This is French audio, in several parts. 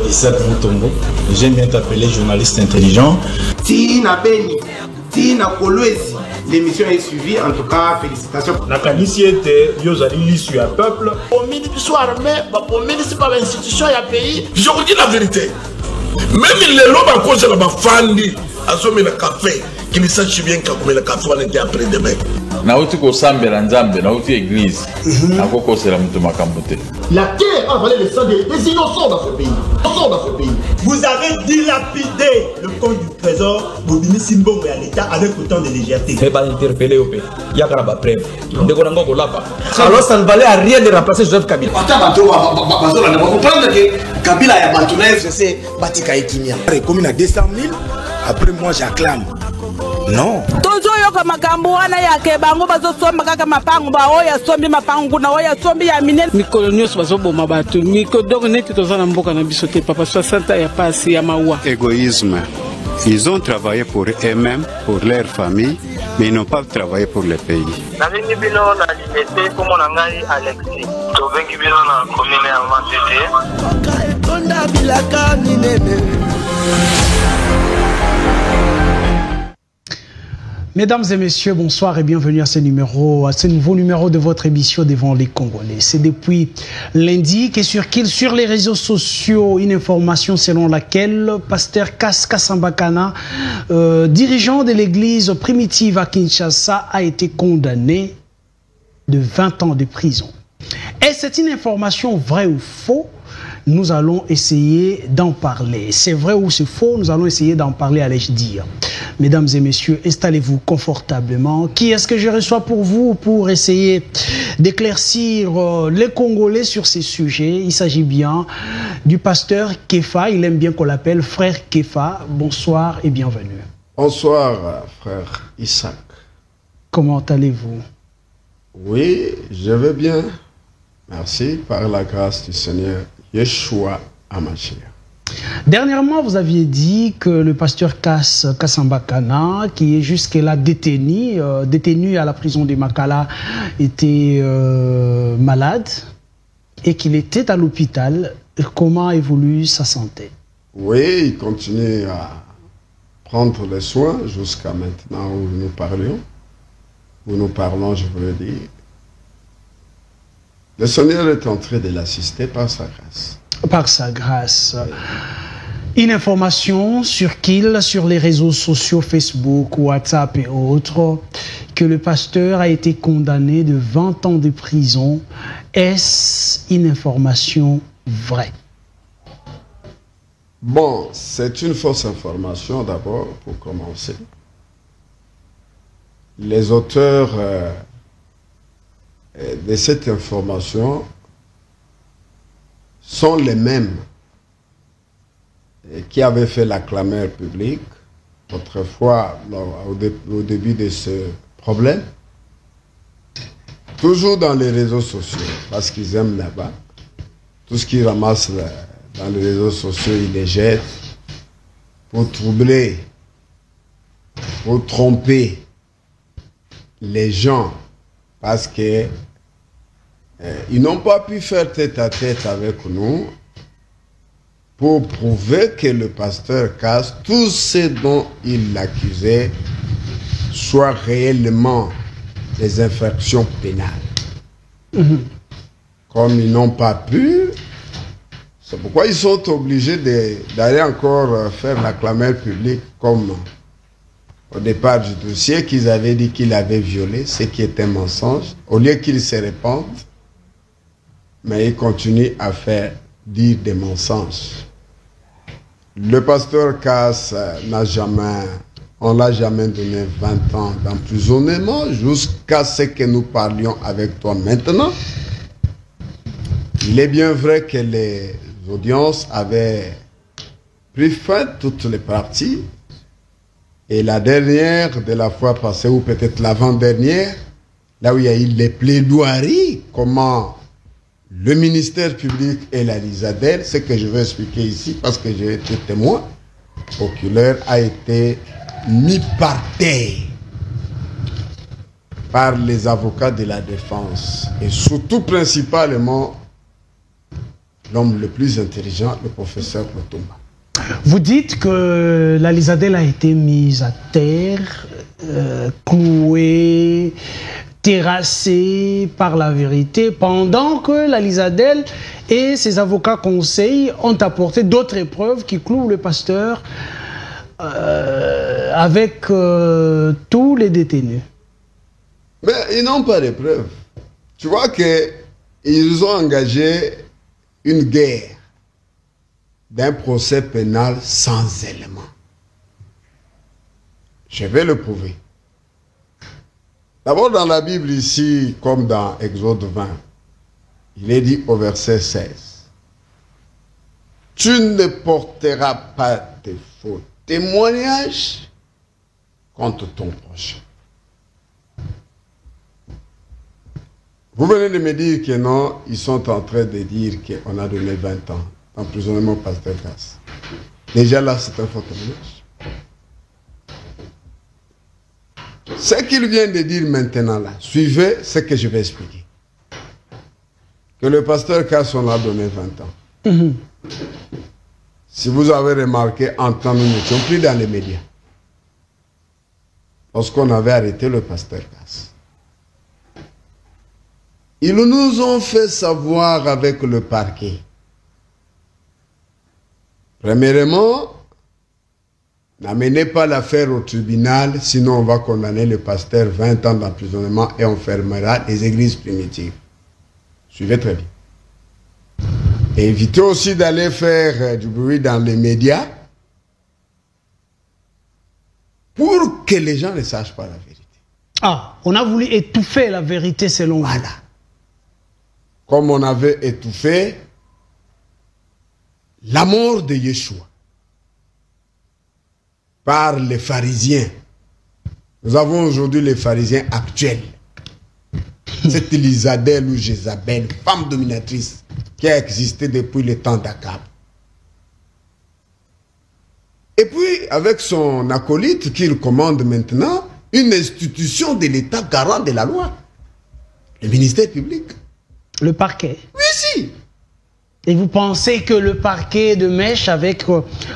Isaac Moutombo, j'aime bien t'appeler journaliste intelligent. Tina Beni, Tina Kolwezi, l'émission est suivie, en tout cas, félicitations. Nakanisi était, Yozali sur un peuple. Au ministre soit armé, au ministre par l'institution et un pays. Je vous dis la vérité. Même les lobes à cause de la fandi, à sommer le café, qu'ils sachent bien que le café on était après demain. Nauti ko sambe la nzambe, nauti église. Akoko c'est la mutu makambote. La terre a valé le sang des innocents dans ce pays. Vous avez dilapidé le compte du trésor Bobini Simbongo et à l'État avec autant de légèreté. Je vais pas interpeller au pays. Il y a pas preuve. Alors ça ne valait à rien de remplacer Joseph Kabila. Vous comprendre que Kabila a abandonné FCC, Batika et Kimia. Comme il a 200 000, après moi j'acclame. Non. Tozoyoka makambo wana yake bango bazosomba kaka mapango ba oya sombi mapango na oya sombi ya minene mikolo nyonso bazoboma bato miko donc neti tozana mboka na biso te papa 60 ya pasi ya mawa. Égoïsme. Ils ont travaillé pour eux-mêmes, pour leur famille, mais ils n'ont pas travaillé pour le pays. Nalingi bino na liberté comme on ngai Alexis. Tobengi bino na commune ya Matete. Konda bilaka ninene. Mesdames et messieurs, bonsoir et bienvenue à ce nouveau numéro de votre émission Devant les Congolais. C'est depuis lundi que circule sur les réseaux sociaux une information selon laquelle Pasteur Kasambakana, dirigeant de l'église primitive à Kinshasa, a été condamné de 20 ans de prison. Et c'est une information vraie ou faux? Nous allons essayer d'en parler. C'est vrai ou c'est faux? Nous allons essayer d'en parler, allais-je dire. Mesdames et messieurs, installez-vous confortablement. Qui est-ce que je reçois pour vous pour essayer d'éclaircir les Congolais sur ces sujets? Il s'agit bien du pasteur Kefa. Il aime bien qu'on l'appelle frère Kefa. Bonsoir et bienvenue. Bonsoir, frère Isaac. Comment allez-vous? Oui, je vais bien. Merci, par la grâce du Seigneur. Yeshua Amashia. Dernièrement, vous aviez dit que le pasteur Kasambakana, qui est jusque-là détenu à la prison de Makala, était malade et qu'il était à l'hôpital. Comment évolue sa santé? Oui, il continue à prendre les soins jusqu'à maintenant où nous parlions. Où nous parlons, je veux dire. Le Seigneur est en train de l'assister par sa grâce. Par sa grâce. Une information circule sur les réseaux sociaux, Facebook, WhatsApp et autres, que le pasteur a été condamné de 20 ans de prison. Est-ce une information vraie? Bon, c'est une fausse information d'abord, pour commencer. Les auteurs de cette information sont les mêmes qui avaient fait la clameur publique autrefois au début de ce problème, toujours dans les réseaux sociaux, parce qu'ils aiment là-bas. Tout ce qu'ils ramassent dans les réseaux sociaux, ils les jettent pour troubler, pour tromper les gens, parce que ils n'ont pas pu faire tête à tête avec nous pour prouver que le pasteur Kass, tout ce dont il l'accusait, soit réellement des infractions pénales. Comme ils n'ont pas pu, c'est pourquoi ils sont obligés d'aller encore faire la clameur publique comme au départ du dossier qu'ils avaient dit qu'il avait violé, ce qui est un mensonge. Au lieu qu'ils se répandent, mais ils continuent à faire dire des mensonges. Le pasteur Kass on l'a jamais donné 20 ans d'emprisonnement jusqu'à ce que nous parlions avec toi maintenant. Il est bien vrai que les audiences avaient pris fin, toutes les parties, et la dernière de la fois passée, ou peut-être l'avant-dernière, là où il y a eu les plaidoiries, comment le ministère public et la Lisadel, ce que je vais expliquer ici, parce que j'ai été témoin oculaire, a été mis par terre par les avocats de la défense, et surtout principalement l'homme le plus intelligent, le professeur Lutumba. Vous dites que la Lizadelle a été mise à terre, clouée, terrassée par la vérité, pendant que la Lizadelle et ses avocats conseils ont apporté d'autres épreuves qui clouent le pasteur avec tous les détenus. Mais ils n'ont pas de preuves. Tu vois qu'ils ont engagé une guerre d'un procès pénal sans éléments. Je vais le prouver. D'abord dans la Bible ici, comme dans Exode 20, il est dit au verset 16, « Tu ne porteras pas de faux témoignages contre ton prochain. » Vous venez de me dire que non, ils sont en train de dire qu'on a donné 20 ans d'emprisonnement au pasteur Casse. Déjà là, c'est un faux témoignage. Ce qu'il vient de dire maintenant là, suivez ce que je vais expliquer. Que le pasteur Casse, on a donné 20 ans. Si vous avez remarqué, en temps, nous n'étions plus dans les médias. Lorsqu'on avait arrêté le pasteur Casse. Ils nous ont fait savoir avec le parquet. Premièrement, n'amenez pas l'affaire au tribunal, sinon on va condamner le pasteur 20 ans d'emprisonnement et on fermera les églises primitives. Suivez très bien. Et évitez aussi d'aller faire du bruit dans les médias pour que les gens ne sachent pas la vérité. Ah, on a voulu étouffer la vérité selon vous. Voilà. Comme on avait étouffé la mort de Yeshua par les pharisiens. Nous avons aujourd'hui les pharisiens actuels. Cette Lizadelle ou Jézabel, femme dominatrice, qui a existé depuis le temps d'Akab. Et puis, avec son acolyte qu'il commande maintenant, une institution de l'État garant de la loi. Le ministère public. Le parquet. Oui, si. Et vous pensez que le parquet de mèche avec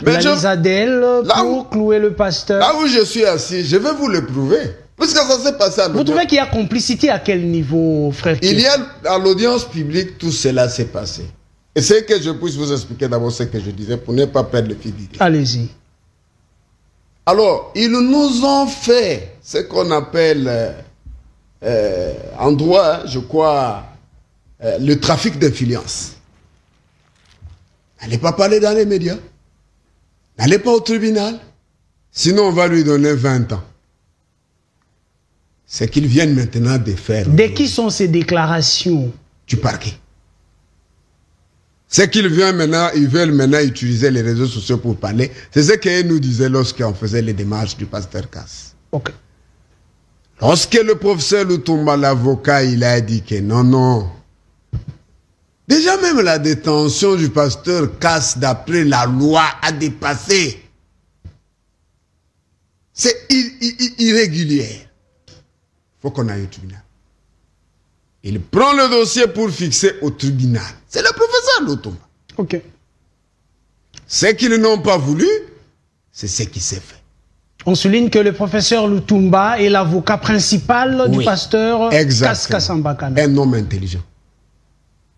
la Lizadelle pour clouer le pasteur? Là où je suis assis, je vais vous le prouver. Puisque ça s'est passé à l'audience. Vous trouvez qu'il y a complicité à quel niveau, frère? Il y a à l'audience publique, tout cela s'est passé. Et c'est que je puisse vous expliquer d'abord ce que je disais pour ne pas perdre le fil d'idée. Allez-y. Alors, ils nous ont fait ce qu'on appelle en droit, je crois, le trafic d'influence. N'allez pas parler dans les médias. N'allez pas au tribunal. Sinon, on va lui donner 20 ans. C'est qu'ils viennent maintenant de faire. De qui sont ces déclarations? Du parquet. C'est qu'ils viennent maintenant, ils veulent maintenant utiliser les réseaux sociaux pour parler. C'est ce qu'ils nous disaient lorsqu'on faisait les démarches du pasteur Casse. Ok. Lorsque le professeur Lutumba, l'avocat, il a dit que non, non. Déjà même la détention du pasteur Casse d'après la loi a dépassé. C'est irrégulier. Il faut qu'on aille au tribunal. Il prend le dossier pour fixer au tribunal. C'est le professeur Lutumba. Ok. Ce qu'ils n'ont pas voulu, c'est ce qui s'est fait. On souligne que le professeur Lutumba est l'avocat principal du pasteur Kassambakana. Un homme intelligent.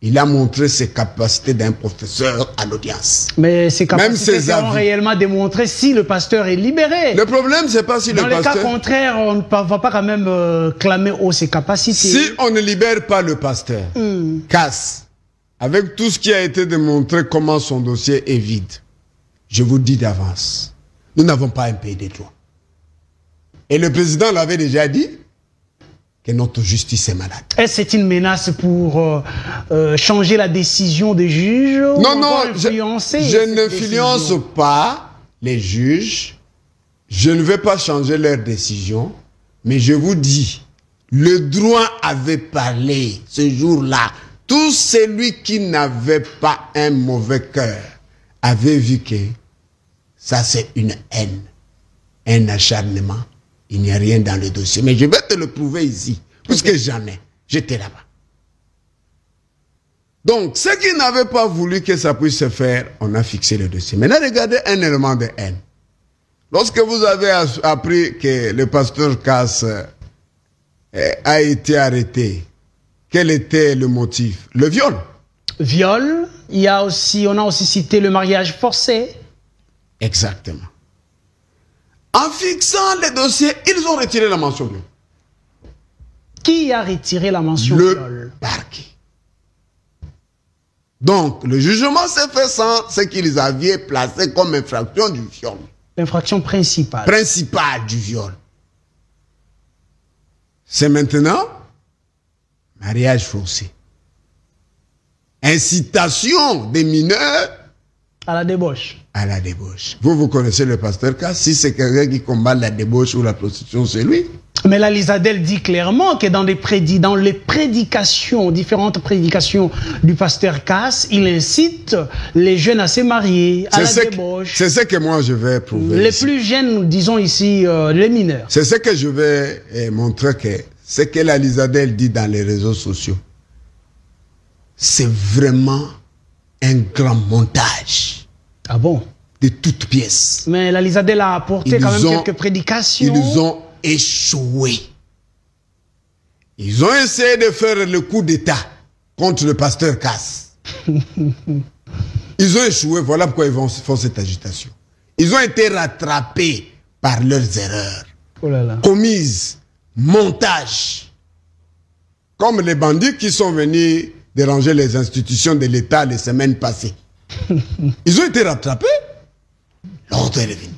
Il a montré ses capacités d'un professeur à l'audience. Mais ces capacités seront réellement démontrées si le pasteur est libéré. Le problème, c'est pas si le pasteur... Dans le cas contraire, on ne va pas quand même clamer haut ses capacités. Si on ne libère pas le pasteur, Casse, avec tout ce qui a été démontré, comment son dossier est vide, je vous dis d'avance, nous n'avons pas un pays de droit. Et le président l'avait déjà dit, que notre justice est malade. Est-ce que c'est une menace pour changer la décision des juges? Non, non, je n'influence pas les juges. Je ne vais pas changer leur décision. Mais je vous dis, le droit avait parlé ce jour-là. Tout celui qui n'avait pas un mauvais cœur avait vu que ça c'est une haine, un acharnement. Il n'y a rien dans le dossier. Mais je vais te le prouver ici. Puisque j'en ai. J'étais là-bas. Donc, ceux qui n'avaient pas voulu que ça puisse se faire, on a fixé le dossier. Maintenant, regardez un élément de haine. Lorsque vous avez appris que le pasteur Casse a été arrêté, quel était le motif? Le viol. Viol, on a aussi cité le mariage forcé. Exactement. En fixant le dossier, ils ont retiré la mention viol. Qui a retiré la mention viol? Le parquet. Donc, le jugement s'est fait sans ce qu'ils avaient placé comme infraction du viol. L'infraction principale. Principale du viol. C'est maintenant mariage forcé. Incitation des mineurs à la débauche. À la débauche. Vous connaissez le pasteur Casse. Si c'est quelqu'un qui combat la débauche ou la prostitution, c'est lui. Mais la Lisadel dit clairement que dans les prédications, différentes prédications du pasteur Casse, il incite les jeunes à se marier, à la débauche. C'est ce que moi je vais prouver. Les plus jeunes, disons ici, les mineurs. C'est ce que je vais montrer que ce que la Lisadel dit dans les réseaux sociaux, c'est vraiment un grand montage. Ah bon? De toutes pièces. Mais la Lisadel a apporté quand même quelques prédications. Ils ont échoué. Ils ont essayé de faire le coup d'État contre le pasteur Casse. Ils ont échoué, voilà pourquoi ils font cette agitation. Ils ont été rattrapés par leurs erreurs. Oh là là. Commises, montage. Comme les bandits qui sont venus déranger les institutions de l'État les semaines passées. Ils ont été rattrapés. L'ordre est revenu.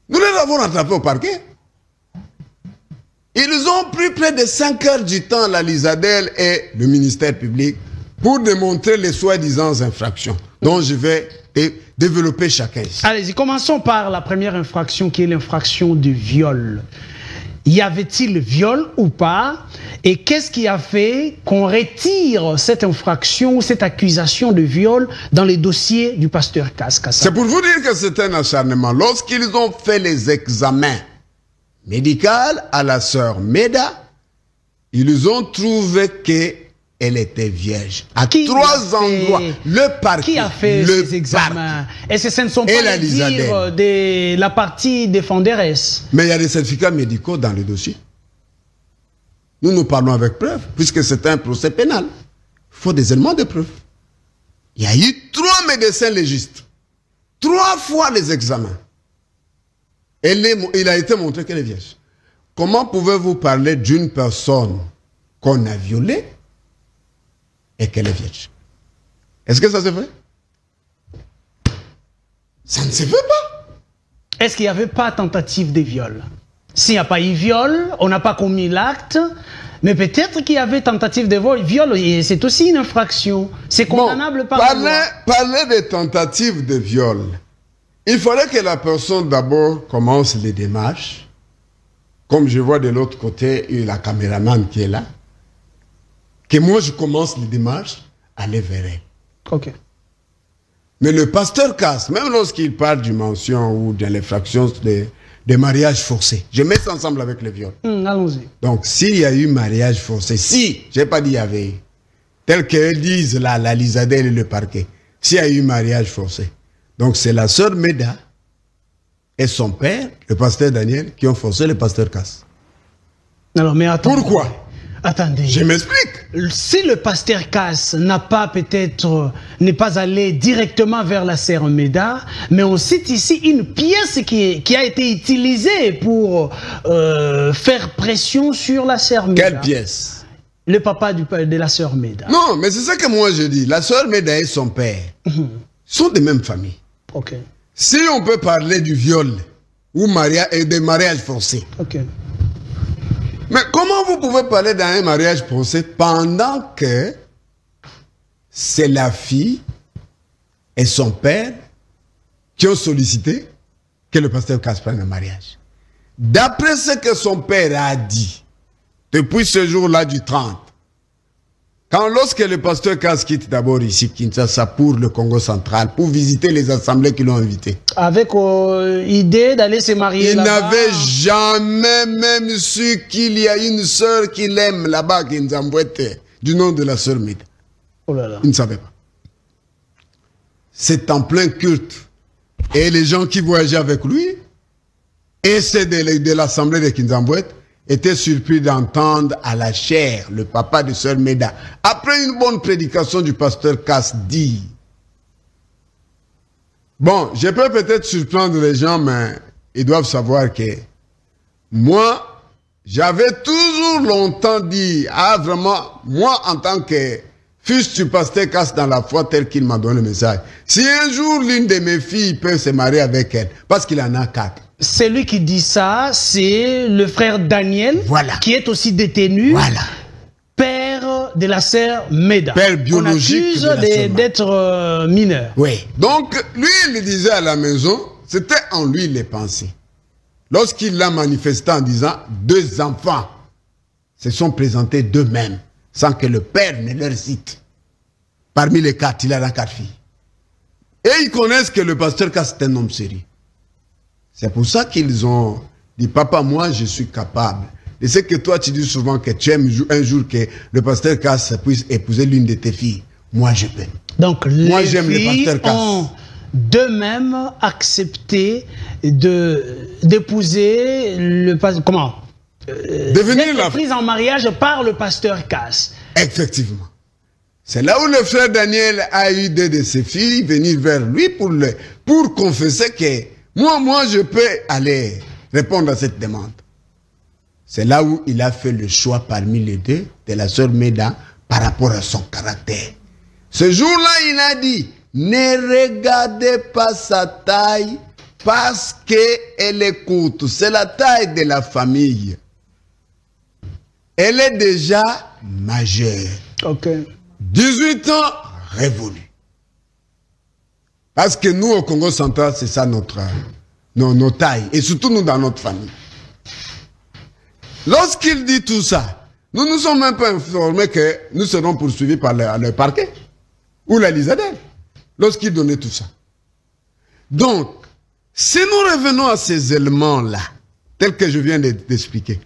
Nous les avons rattrapés au parquet. Ils ont pris près de 5 heures du temps, la Lisadel et le ministère public, pour démontrer les soi-disant infractions dont je vais développer chacun ici. Allez-y, commençons par la première infraction qui est l'infraction de viol. Y avait-il viol ou pas? Et qu'est-ce qui a fait qu'on retire cette infraction, cette accusation de viol dans les dossiers du pasteur Casse? C'est pour vous dire que c'est un acharnement. Lorsqu'ils ont fait les examens médicaux à la sœur Meda, ils ont trouvé qu'elle était vierge. À 3 endroits, le parquet. Qui a fait ces examens? Est-ce que ce ne sont pas les dires de la partie défenderesse? Mais il y a des certificats médicaux dans le dossier. Nous parlons avec preuve, puisque c'est un procès pénal. Il faut des éléments de preuve. Il y a eu 3 médecins légistes. 3 fois les examens. Il a été montré qu'elle est vierge. Comment pouvez-vous parler d'une personne qu'on a violée et qu'elle est vierge? Est-ce que ça se fait? Ça ne se fait pas. Est-ce qu'il n'y avait pas tentative de viol? S'il n'y a pas eu viol, on n'a pas commis l'acte, mais peut-être qu'il y avait tentative de viol, et c'est aussi une infraction. C'est condamnable par la loi. Parler de tentative de viol, il fallait que la personne d'abord commence les démarches. Comme je vois de l'autre côté, il y a la caméraman qui est là. Que moi je commence les démarches, aller vers elle. Ok. Mais le pasteur Casse, même lorsqu'il parle d'une mention ou de l'infraction de mariage forcé, je mets ça ensemble avec le viol. Allons-y. Donc, s'il y a eu mariage forcé, si, je n'ai pas dit il y avait eu, tel qu'elles disent là, la Lisadel et le parquet, s'il y a eu mariage forcé, donc c'est la sœur Meda et son père, le pasteur Daniel, qui ont forcé le pasteur Casse. Alors, mais attendez. Pourquoi? Attendez. Je m'explique. Si le pasteur Casse n'a pas n'est pas allé directement vers la sœur Meda, mais on cite ici une pièce qui a été utilisée pour faire pression sur la sœur Meda. Quelle pièce? Le papa de la sœur Meda. Non, mais c'est ça que moi je dis. La sœur Meda et son père sont de même famille. Ok. Si on peut parler du viol ou des mariages forcés. Ok. Mais comment vous pouvez parler d'un mariage forcé pendant que c'est la fille et son père qui ont sollicité que le pasteur Casse prenne un mariage? D'après ce que son père a dit, depuis ce jour-là du 30, lorsque le pasteur Casse quitte d'abord ici, Kinshasa, pour le Congo central, pour visiter les assemblées qui l'ont invité. Avec idée d'aller se marier là-bas. Il n'avait jamais même su qu'il y a une sœur qu'il aime là-bas, Kinzambouete, du nom de la sœur Meda. Oh là là. Il ne savait pas. C'est en plein culte. Et les gens qui voyageaient avec lui, et c'est de l'assemblée de Kinzambouet, étaient surpris d'entendre à la chair le papa de Sœur Meda, après une bonne prédication du pasteur Cass, dit: bon, je peux peut-être surprendre les gens, mais ils doivent savoir que moi, j'avais toujours longtemps dit, vraiment, moi en tant que fils du pasteur Cass dans la foi tel qu'il m'a donné le message, si un jour l'une de mes filles peut se marier avec elle, parce qu'il en a 4. Celui qui dit ça, c'est le frère Daniel, qui est aussi détenu, père de la sœur Meda. Père biologique. On accuse d'être mineur. Oui. Donc, lui, il disait à la maison, c'était en lui les pensées. Lorsqu'il l'a manifesté en disant, 2 enfants se sont présentés d'eux-mêmes, sans que le père ne leur cite. Parmi les 4, il a 4 filles. Et ils connaissent que le pasteur Cass est un homme sérieux. C'est pour ça qu'ils ont dit, papa, moi, je suis capable. Et c'est que toi, tu dis souvent que tu aimes un jour que le pasteur Cass puisse épouser l'une de tes filles. Moi, je peux. Donc, moi, les j'aime le pasteur Cass. Ont d'eux-mêmes accepté d'épouser le pasteur. Comment devenir la prise en mariage par le pasteur Cass. Effectivement. C'est là où le frère Daniel a eu 2 de ses filles venir vers lui pour confesser que moi, je peux aller répondre à cette demande. C'est là où il a fait le choix parmi les 2 de la sœur Meda par rapport à son caractère. Ce jour-là, il a dit, ne regardez pas sa taille parce qu'elle est courte. C'est la taille de la famille. Elle est déjà majeure. 18 ans révolus. Parce que nous, au Congo central, c'est ça nos tailles. Et surtout nous, dans notre famille. Lorsqu'il dit tout ça, nous nous sommes un peu informés que nous serons poursuivis par le parquet. Ou la Lisadelle. Lorsqu'il donnait tout ça. Donc, si nous revenons à ces éléments-là, tels que je viens d'expliquer.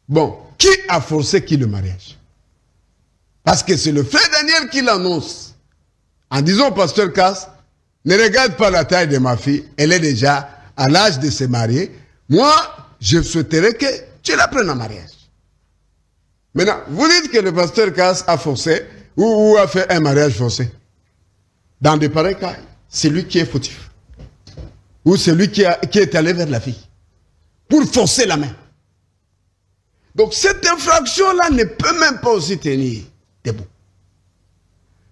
Bon, qui a forcé qui le mariage? Parce que c'est le frère Daniel qui l'annonce. En disant au pasteur Cass, ne regarde pas la taille de ma fille, elle est déjà à l'âge de se marier. Moi, je souhaiterais que tu la prennes en mariage. Maintenant, vous dites que le pasteur Cass a forcé ou a fait un mariage forcé. Dans de pareils cas, c'est lui qui est fautif. Ou c'est lui qui est allé vers la fille. Pour forcer la main. Donc cette infraction-là ne peut même pas aussi tenir debout.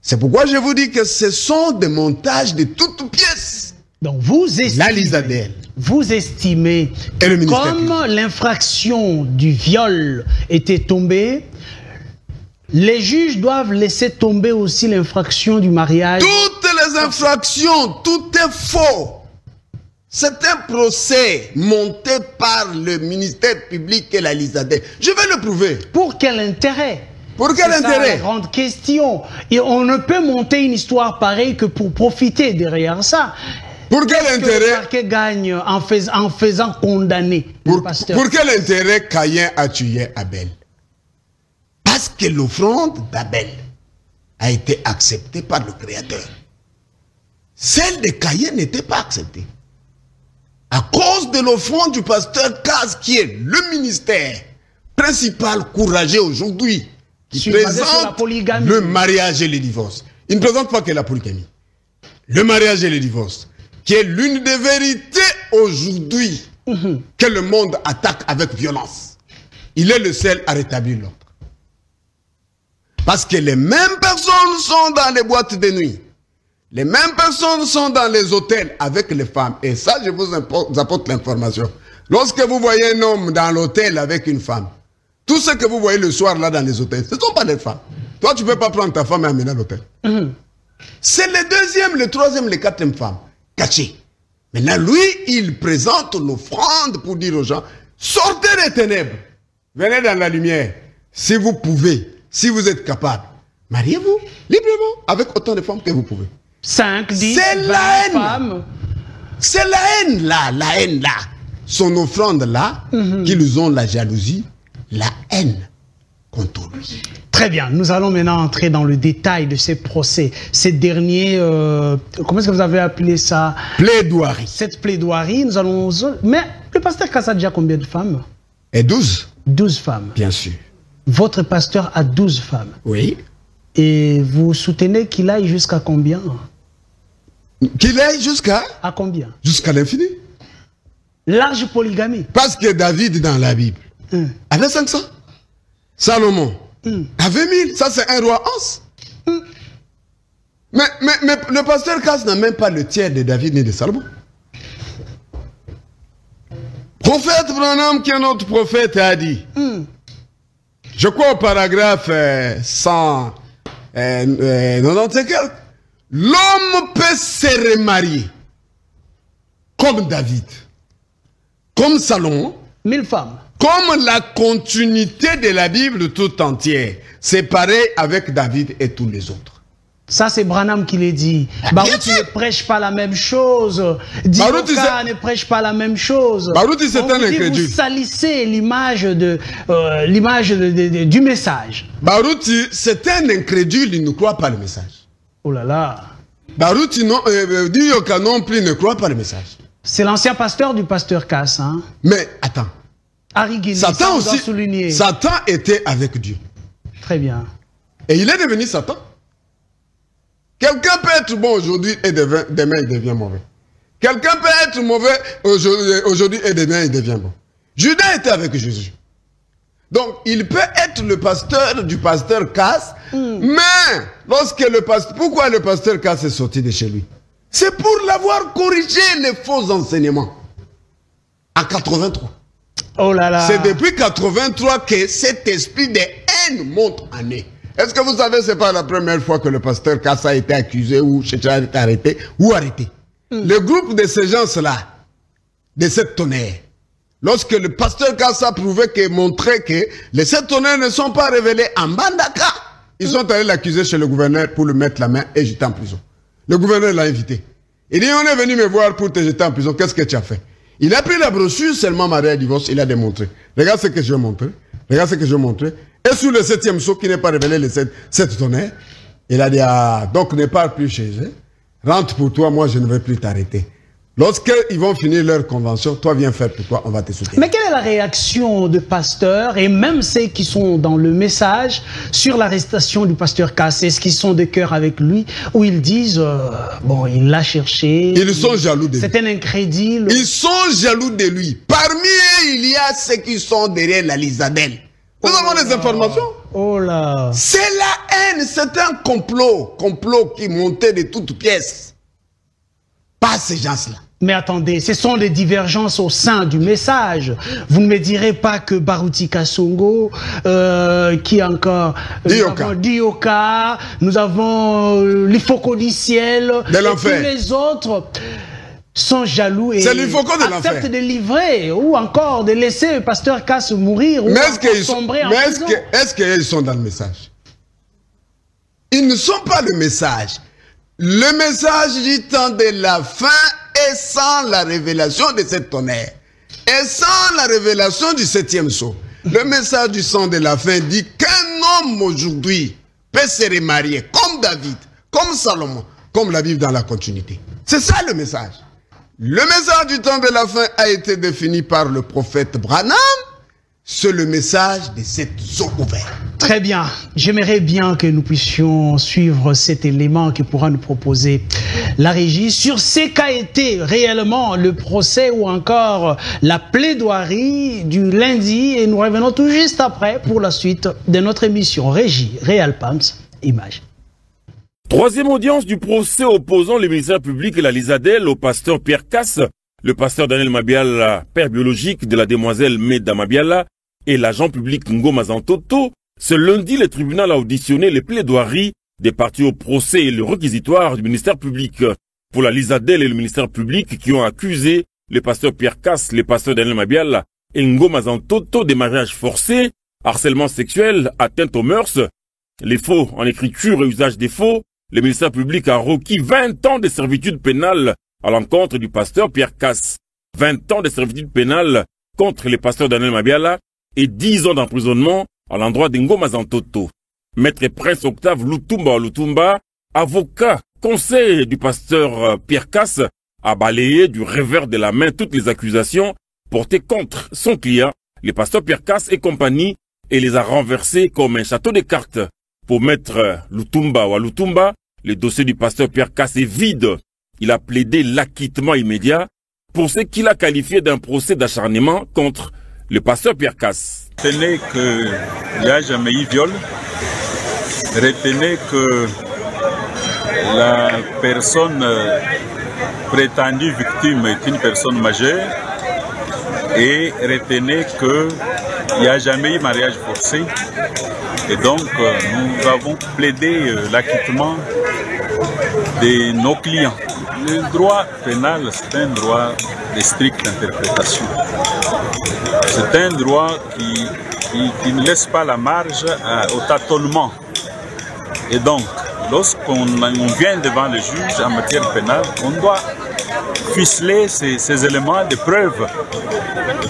C'est pourquoi je vous dis que ce sont des montages de toutes pièces. Donc vous estimez que comme l'infraction du viol était tombée, les juges doivent laisser tomber aussi l'infraction du mariage. Toutes les infractions, tout est faux. C'est un procès monté par le ministère public et la Lisadelle. Je vais le prouver. Pour quel intérêt? Pour quel intérêt? C'est la grande question. Et on ne peut monter une histoire pareille que pour profiter derrière ça. Pour quel intérêt? Le parquet gagne en faisant condamner le pasteur. Pour quel intérêt Caïn a tué Abel? Parce que l'offrande d'Abel a été acceptée par le Créateur. Celle de Caïn n'était pas acceptée. À cause de l'offrande du pasteur Cass, qui est le ministère principal courageux aujourd'hui, qui présente le mariage et le divorce. Il ne présente pas que la polygamie. Le mariage et le divorce, qui est l'une des vérités aujourd'hui que le monde attaque avec violence. Il est le seul à rétablir l'ordre. Parce que les mêmes personnes sont dans les boîtes de nuit. Les mêmes personnes sont dans les hôtels avec les femmes. Et ça, je vous apporte l'information. Lorsque vous voyez un homme dans l'hôtel avec une femme, tout ce que vous voyez le soir là dans les hôtels, ce ne sont pas des femmes. Toi, tu ne peux pas prendre ta femme et amener à l'hôtel. C'est le deuxième, le troisième, le quatrième femme, cachée. Maintenant, lui, il présente l'offrande pour dire aux gens, sortez des ténèbres, venez dans la lumière. Si vous pouvez, si vous êtes capable, mariez-vous librement avec autant de femmes que vous pouvez. 5, 10, c'est 20 la haine. femmes. C'est la haine là. Son offrande là, qu'ils ont la jalousie, la haine contre lui. Très bien, nous allons maintenant entrer dans le détail de ces procès. Ces derniers, comment est-ce que vous avez appelé ça? Plaidoirie. Cette plaidoirie, nous allons... Mais le pasteur Kass a déjà combien de femmes? Et 12. 12 femmes. Bien sûr. Votre pasteur a 12 femmes. Oui. Et vous soutenez qu'il aille jusqu'à combien? Qu'il aille jusqu'à? À combien? Jusqu'à l'infini. Large polygamie. Parce que David, dans la Bible, avait 500. Salomon avait 1000. Ça, c'est un roi 11. Mais le pasteur Kass n'a même pas le tiers de David ni de Salomon. Prophète Branham, qui est notre prophète, a dit, je crois au paragraphe 190 l'homme peut se remarier comme David, comme Salomon, 1000 femmes. Comme la continuité de la Bible tout entière. C'est pareil avec David et tous les autres. Ça, c'est Branham qui l'a dit. Barouti ne prêche pas la même chose. Dioka ne prêche pas la même chose. Barouti, c'est un incrédule. Vous salissez l'image du message. Barouti, c'est un incrédule, il ne croit pas le message. Oh là là. Barouti, Dioka non plus ne croit pas le message. C'est l'ancien pasteur du pasteur Kass. Hein? Mais attends. Satan aussi, Satan était avec Dieu. Très bien. Et il est devenu Satan. Quelqu'un peut être bon aujourd'hui et demain il devient mauvais. Quelqu'un peut être mauvais aujourd'hui et demain il devient bon. Judas était avec Jésus. Donc il peut être le pasteur du pasteur Kass, mais lorsque pourquoi le pasteur Kass est sorti de chez lui? C'est pour l'avoir corrigé les faux enseignements. En 83. Oh là là. C'est depuis 83 que cet esprit de haine monte en eux. Est-ce que vous savez, c'est pas la première fois que le pasteur Kass a été accusé ou a été arrêté ou arrêté. Le groupe de ces gens-là, de 7 tonnerres, lorsque le pasteur Kass a montré que les 7 tonnerres ne sont pas révélés en Bandaka, ils sont allés l'accuser chez le gouverneur pour le mettre la main et jeter en prison. Le gouverneur l'a invité. Il dit, on est venu me voir pour te jeter en prison, qu'est-ce que tu as fait? Il a pris la brochure seulement marié à divorce, il a démontré. Regarde ce que je vais montrer. Regarde ce que je vais montrer. Et sur le 7e sceau qui n'est pas révélé, les 7 tonnerres, il a dit, ah, donc ne pars plus chez eux. Rentre pour toi, moi je ne vais plus t'arrêter. Lorsqu'ils vont finir leur convention, toi viens faire pour toi, on va te soutenir. Mais quelle est la réaction de pasteurs et même ceux qui sont dans le message sur l'arrestation du pasteur Kass? Est-ce qu'ils sont de cœur avec lui ou ils disent, bon, il l'a cherché. Ils sont jaloux de lui. C'est un incrédule. Ils sont jaloux de lui. Parmi eux, il y a ceux qui sont derrière la Lisadelle. Nous avons des informations. Oh là. C'est la haine, c'est un complot qui montait de toutes pièces. Pas ces gens-là. Mais attendez, ce sont des divergences au sein du message. Vous ne me direz pas que Barouti Kasongo, qui encore Dioka, nous avons l'Ifoko-Ciel, et tous les autres sont jaloux et acceptent de livrer ou encore de laisser le pasteur Kass mourir ou sombrer en prison. Est-ce qu'ils sont dans le message? Ils ne sont pas le message. Le message du temps de la fin est sans la révélation de cette tonnerre. Et sans la révélation du 7e sceau. Le message du sang de la fin dit qu'un homme aujourd'hui peut se remarier comme David, comme Salomon, comme la Bible dans la continuité. C'est ça le message. Le message du temps de la fin a été défini par le prophète Branham. C'est le message de cette eau ouverte. Très bien. J'aimerais bien que nous puissions suivre cet élément qui pourra nous proposer la régie sur ce qu'a été réellement le procès ou encore la plaidoirie du lundi. Et nous revenons tout juste après pour la suite de notre émission. Régie, Réal Pams, Images. Troisième audience du procès opposant le ministère public et la Lisadelle au pasteur Pierre Kass, le pasteur Daniel Mabiala, père biologique de la demoiselle Meda Mabiala, et l'agent public Ngoma Zantoto. Ce lundi, le tribunal a auditionné les plaidoiries des parties au procès et le réquisitoire du ministère public. Pour la Lisadelle et le ministère public qui ont accusé le pasteur Pierre Kass, le pasteur Daniel Mabiala et Ngoma Zantoto des mariages forcés, harcèlement sexuel, atteinte aux mœurs, les faux en écriture et usage des faux. Le ministère public a requis 20 ans de servitude pénale à l'encontre du pasteur Pierre Kass. 20 ans de servitude pénale contre le pasteur Daniel Mabiala et 10 ans d'emprisonnement à l'endroit d'Ngoma Zantoto. Maître Prince Octave Lutumba, avocat, conseil du pasteur Pierre Casse, a balayé du revers de la main toutes les accusations portées contre son client, le pasteur Pierre Casse et compagnie, et les a renversées comme un château de cartes. Pour Maître Lutumba, le dossier du pasteur Pierre Casse est vide. Il a plaidé l'acquittement immédiat pour ce qu'il a qualifié d'un procès d'acharnement contre le pasteur Pierre Casse. Retenez qu'il n'y a jamais eu viol. Retenez que la personne prétendue victime est une personne majeure. Et retenez qu'il n'y a jamais eu mariage forcé. Et donc, nous avons plaidé l'acquittement de nos clients. Le droit pénal, c'est un droit de stricte interprétation. C'est un droit qui ne laisse pas la marge au tâtonnement. Et donc, lorsqu'on vient devant le juge en matière pénale, on doit ficeler ces éléments de preuve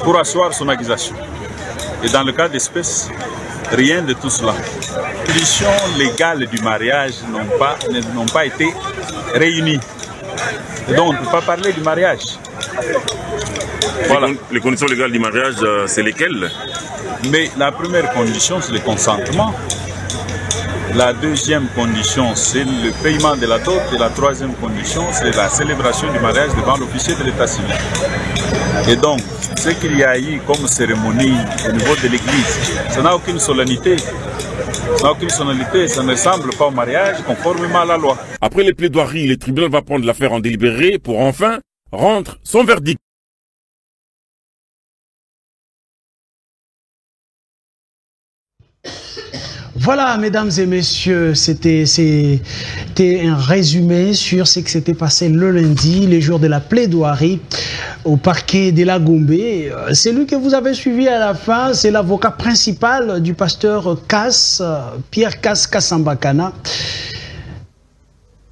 pour asseoir son accusation. Et dans le cas d'espèce, rien de tout cela. Les conditions légales du mariage n'ont pas été réunies. Et donc, on ne peut pas parler du mariage. Voilà. Les conditions légales du mariage, c'est lesquelles? Mais la première condition, c'est le consentement. La deuxième condition, c'est le paiement de la dot. Et la troisième condition, c'est la célébration du mariage devant l'officier de l'état civil. Et donc, ce qu'il y a eu comme cérémonie au niveau de l'église, ça n'a aucune solennité. Ça n'a aucune solennité, ça ne ressemble pas au mariage conformément à la loi. Après les plaidoiries, le tribunal va prendre l'affaire en délibéré pour enfin rendre son verdict. Voilà, mesdames et messieurs, c'était un résumé sur ce qui s'était passé le lundi, les jours de la plaidoirie au parquet de la Gombe. Celui que vous avez suivi à la fin, c'est l'avocat principal du pasteur Casse, Pierre Casse Kassambakana.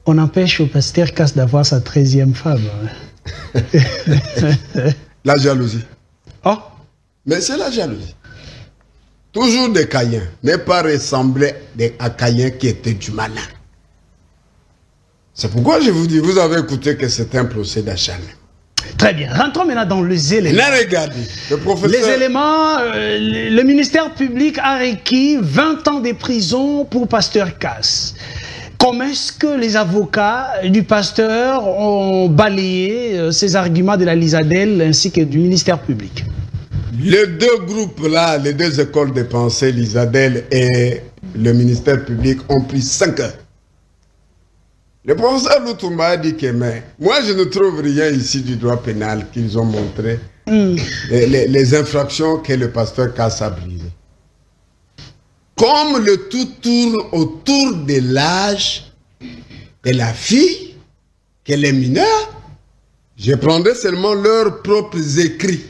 On empêche au pasteur Casse d'avoir sa 13e femme. La jalousie. Oh. Mais c'est la jalousie. Toujours des Caïens, mais pas ressembler à Caïens qui étaient du malin. C'est pourquoi je vous dis, vous avez écouté que c'est un procès d'acharnement. Très bien. Rentrons maintenant dans les éléments. Regardez, le professeur... Les éléments, le ministère public a requis 20 ans de prison pour pasteur Casse. Comment est-ce que les avocats du pasteur ont balayé ces arguments de la Lisadel ainsi que du ministère public? Les deux groupes-là, les deux écoles de pensée, l'Isadel et le ministère public, ont pris 5 heures. Le professeur Lutumba a dit que moi je ne trouve rien ici du droit pénal qu'ils ont montré, les infractions que le pasteur Casse a brisées. Comme le tout tourne autour de l'âge de la fille, qu'elle est mineure, je prendrai seulement leurs propres écrits.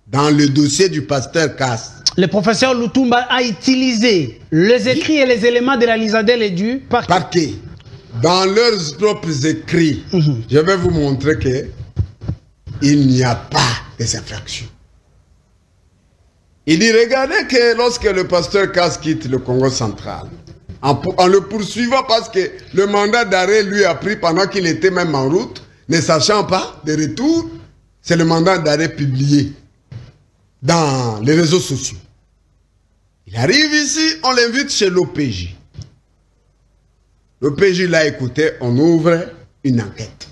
Dans le dossier du pasteur Casse. Le professeur Lutumba a utilisé les écrits et les éléments de la Lisadel et du parquet. Dans leurs propres écrits, je vais vous montrer qu'il n'y a pas des infractions. Il dit, regardez que lorsque le pasteur Casse quitte le Congo central, en le poursuivant parce que le mandat d'arrêt lui a pris pendant qu'il était même en route, ne sachant pas de retour, c'est le mandat d'arrêt publié dans les réseaux sociaux. Il arrive ici, on l'invite chez l'OPJ. L'OPJ l'a écouté, on ouvre une enquête.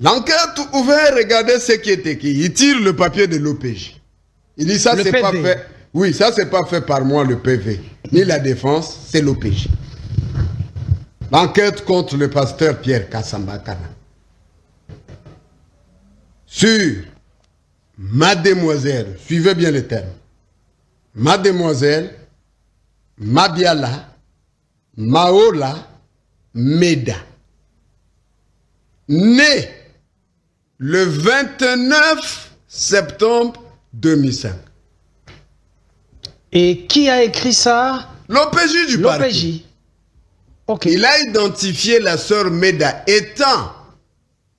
L'enquête ouverte, regardez ce qui est écrit. Il tire le papier de l'OPJ. Il dit ça c'est pas fait. Oui, ça c'est pas fait par moi le PV. Ni la défense, c'est l'OPJ. L'enquête contre le pasteur Pierre Kassambakana. Sur mademoiselle, suivez bien les termes, mademoiselle Mabiala Maola Meda, née le 29 septembre 2005. Et qui a écrit ça? L'OPJ du parquet. L'OPJ. Okay. Il a identifié la sœur Meda étant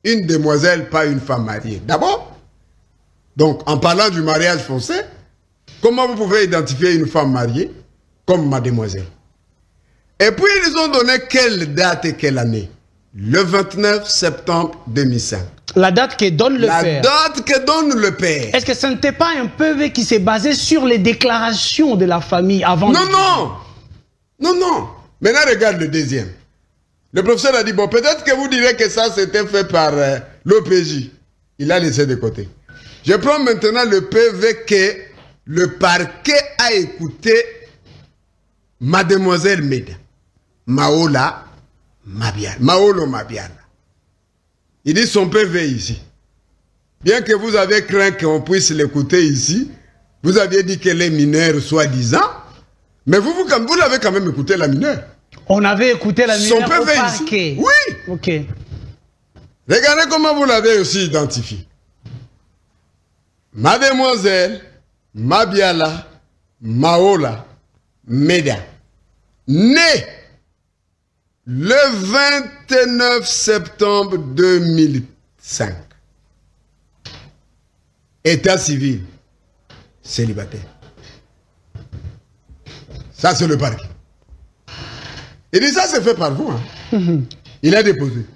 une demoiselle, pas une femme mariée. D'abord, Donc, en parlant du mariage forcé, comment vous pouvez identifier une femme mariée comme mademoiselle? Et puis, ils ont donné quelle date et quelle année? Le 29 septembre 2005. La date que donne le père. La date que donne le père. Est-ce que ce n'était pas un PV qui s'est basé sur les déclarations de la famille avant? Non, non. Non, non. Maintenant, regarde le deuxième. Le professeur a dit, bon, peut-être que vous direz que ça, c'était fait par l'OPJ. Il a laissé de côté. Je prends maintenant le PV que le parquet a écouté Mademoiselle Meda. Maolo Mabiala. Il dit son PV ici. Bien que vous avez craint qu'on puisse l'écouter ici, vous aviez dit qu'elle est mineure, soi-disant, mais vous l'avez quand même écouté, la mineure. On avait écouté la mineure son PV au parquet. Ici. Oui. Ok. Regardez comment vous l'avez aussi identifié. Mademoiselle Mabiala Maola Meda, née le 29 septembre 2005. État civil, célibataire. Ça, c'est le parquet. Il dit ça, c'est fait par vous. Hein. Il a déposé.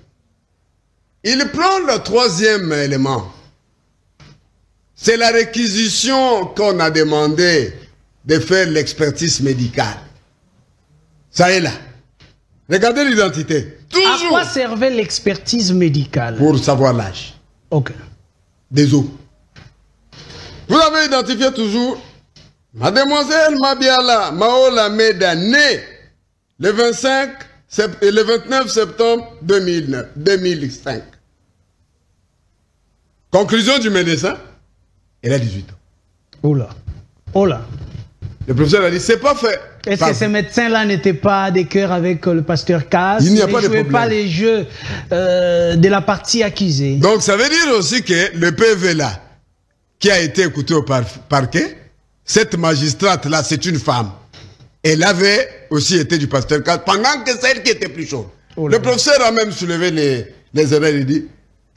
Il prend le troisième élément. C'est la réquisition qu'on a demandé de faire l'expertise médicale. Ça est là. Regardez l'identité. Toujours. À quoi servait l'expertise médicale? Pour savoir l'âge. Ok. Des os. Vous avez identifié toujours Mademoiselle Mabiala Maola Meda, née le 29 septembre 2005. Conclusion du médecin, elle a 18 ans. Oula. Oula. Le professeur a dit, c'est pas fait. Est-ce que ces médecins-là n'étaient pas des cœurs avec le pasteur Cass? Il n'y a pas de problème. Ils ne jouaient pas les jeux de la partie accusée. Donc ça veut dire aussi que le PV là, qui a été écouté au parquet, cette magistrate-là, c'est une femme. Elle avait aussi été du pasteur Cass pendant que c'est elle qui était plus chaude. Le professeur a même soulevé les erreurs. Il dit,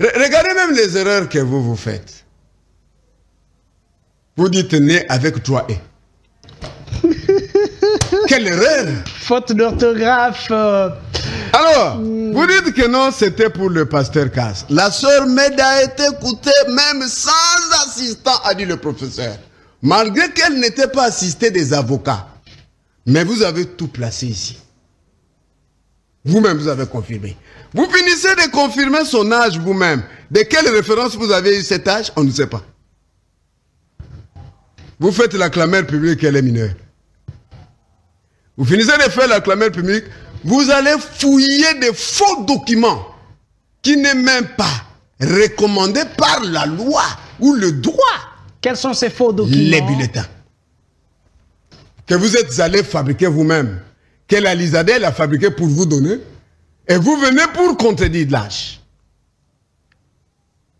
regardez même les erreurs que vous faites. Vous dites né avec 3 E. Quelle erreur! Faute d'orthographe. Alors, vous dites que non, c'était pour le pasteur Cass. La sœur Meda a été écoutée même sans assistant, a dit le professeur. Malgré qu'elle n'était pas assistée des avocats. Mais vous avez tout placé ici. Vous-même, vous avez confirmé. Vous finissez de confirmer son âge vous-même. De quelle référence vous avez eu cet âge? On ne sait pas. Vous faites la clameur publique qu'elle est mineure. Vous finissez de faire la clameur publique, vous allez fouiller des faux documents qui n'est même pas recommandé par la loi ou le droit. Quels sont ces faux documents? Les bulletins. Que vous êtes allé fabriquer vous-même. Que la Lisadel a fabriqué pour vous donner. Et vous venez pour contredire l'âge.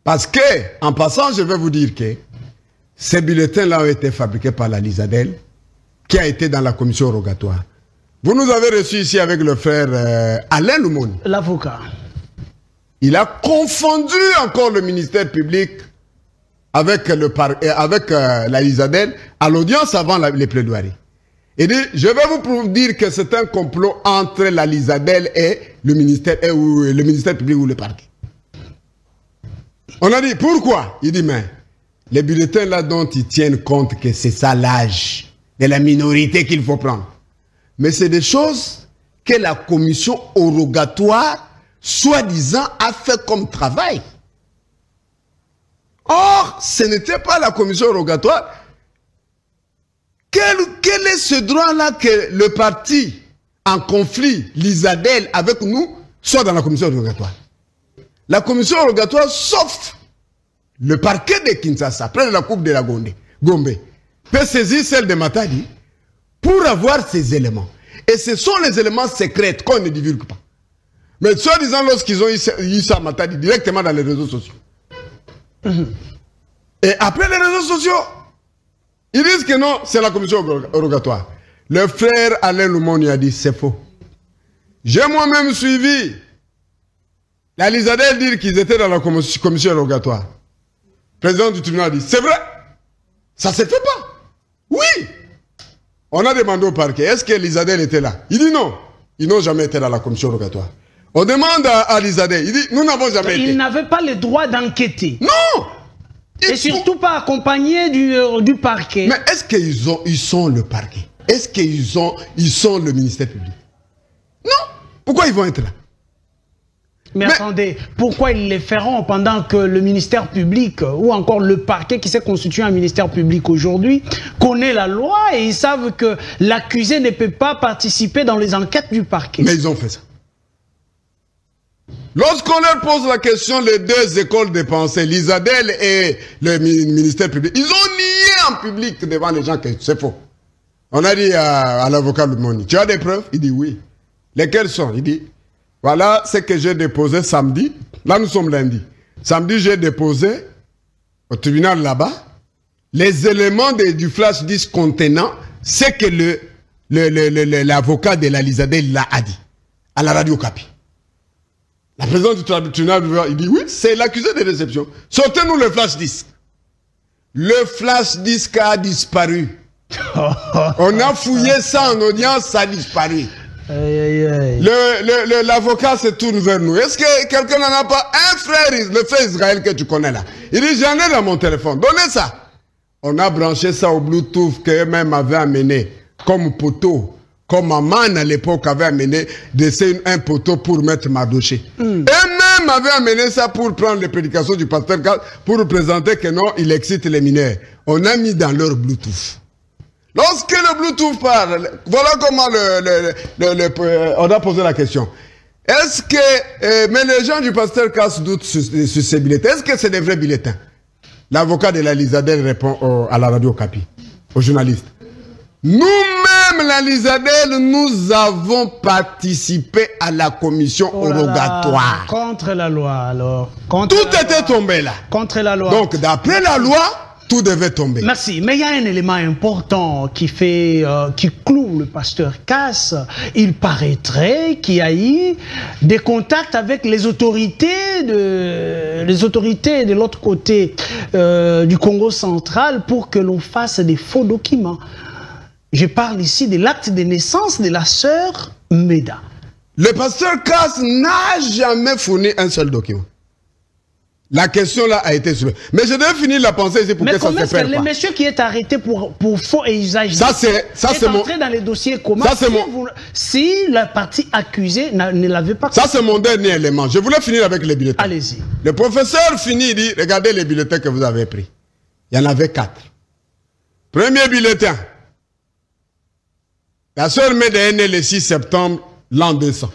Parce que, en passant, je vais vous dire que ces bulletins-là ont été fabriqués par la Lisadel, qui a été dans la commission rogatoire. Vous nous avez reçus ici avec le frère Alain Lumoni. L'avocat. Il a confondu encore le ministère public avec la Lisadel à l'audience avant les plaidoiries. Il dit, je vais vous dire que c'est un complot entre la Lisadel et le ministère public ou le parquet. On a dit, pourquoi? Il dit, mais les bulletins là dont ils tiennent compte que c'est ça l'âge de la minorité qu'il faut prendre. Mais c'est des choses que la commission rogatoire, soi-disant, a fait comme travail. Or, ce n'était pas la commission rogatoire. Quel est ce droit-là que le parti en conflit, l'Isadel, avec nous, soit dans la commission rogatoire? La commission rogatoire, sauf le parquet de Kinshasa, près de la coupe de la Gombe, peut saisir celle de Matadi pour avoir ces éléments. Et ce sont les éléments secrets qu'on ne divulgue pas. Mais soi-disant, lorsqu'ils ont eu ça à Matadi, directement dans les réseaux sociaux. Et après les réseaux sociaux, ils disent que non, c'est la commission rogatoire. Le frère Alain Lumoni a dit, c'est faux. J'ai moi-même suivi la Lisadel dire qu'ils étaient dans la commission rogatoire. président du tribunal dit, c'est vrai, ça ne se fait pas. Oui. On a demandé au parquet, est-ce que Lizadel était là? Il dit non. Ils n'ont jamais été dans la commission rogatoire. On demande à Lizadel, il dit, nous n'avons jamais été. Ils n'avaient pas le droit d'enquêter. Non. Et surtout pas accompagné du parquet. Mais est-ce qu'ils sont le parquet? Est-ce qu'ils sont le ministère public? Non. Pourquoi ils vont être là? Mais attendez, pourquoi ils les feront pendant que le ministère public ou encore le parquet qui s'est constitué un ministère public aujourd'hui connaît la loi et ils savent que l'accusé ne peut pas participer dans les enquêtes du parquet? Mais ils ont fait ça. Lorsqu'on leur pose la question, les deux écoles de pensée, l'Isadel et le ministère public, ils ont nié en public devant les gens que c'est faux. On a dit à l'avocat Lumoni, tu as des preuves? Il dit oui. Lesquelles sont? Il dit, voilà ce que j'ai déposé samedi. Là, nous sommes lundi. Samedi, j'ai déposé au tribunal là-bas les éléments du flash disque contenant ce que l'avocat de la Lizadel l'a dit à la radio Capi. La présidente du tribunal, il dit oui, c'est l'accusé de réception. Sortez-nous le flash disque. Le flash disque a disparu. On a fouillé ça en audience, ça a disparu. L'avocat se tourne vers nous. Est-ce que quelqu'un n'en a pas un frère, le frère Israël que tu connais là? Il dit, j'en ai dans mon téléphone, donnez ça. On a branché ça au Bluetooth qu'eux-mêmes avaient amené comme poteau, comme Aman à l'époque avait amené un poteau pour mettre Mardoché. Eux-mêmes avaient amené ça pour prendre les prédications du pasteur pour présenter que non, il excite les mineurs. On a mis dans leur Bluetooth. Lorsque le Bluetooth parle, voilà comment on a posé la question. Est-ce que, mais les gens du pasteur Casse doutent sur ces bulletins. Est-ce que c'est des vrais bulletins? L'avocat de la Lizadel répond à la radio Capi, aux journalistes. Nous-mêmes, la Lizadel, nous avons participé à la commission rogatoire. Contre la loi, alors. Tout était tombé là. Contre la loi. Donc, d'après la loi, tout devait tomber. Merci. Mais il y a un élément important qui cloue le pasteur Casse. Il paraîtrait qu'il y a eu des contacts avec les autorités de l'autre côté du Congo central pour que l'on fasse des faux documents. Je parle ici de l'acte de naissance de la sœur Meda. Le pasteur Casse n'a jamais fourni un seul document. La question là a été soulevée. Mais je devais finir la pensée ici pour que ça se perde pas. Le monsieur qui est arrêté pour faux et usage est entré dans les dossiers comment si la partie accusée ne l'avait pas... Ça c'est mon dernier élément. Je voulais finir avec les bulletins. Allez-y. Le professeur finit, il dit, regardez les bulletins que vous avez pris. Il y en avait 4. Premier bulletin. La sœur Meda est née le 6 septembre l'an 200.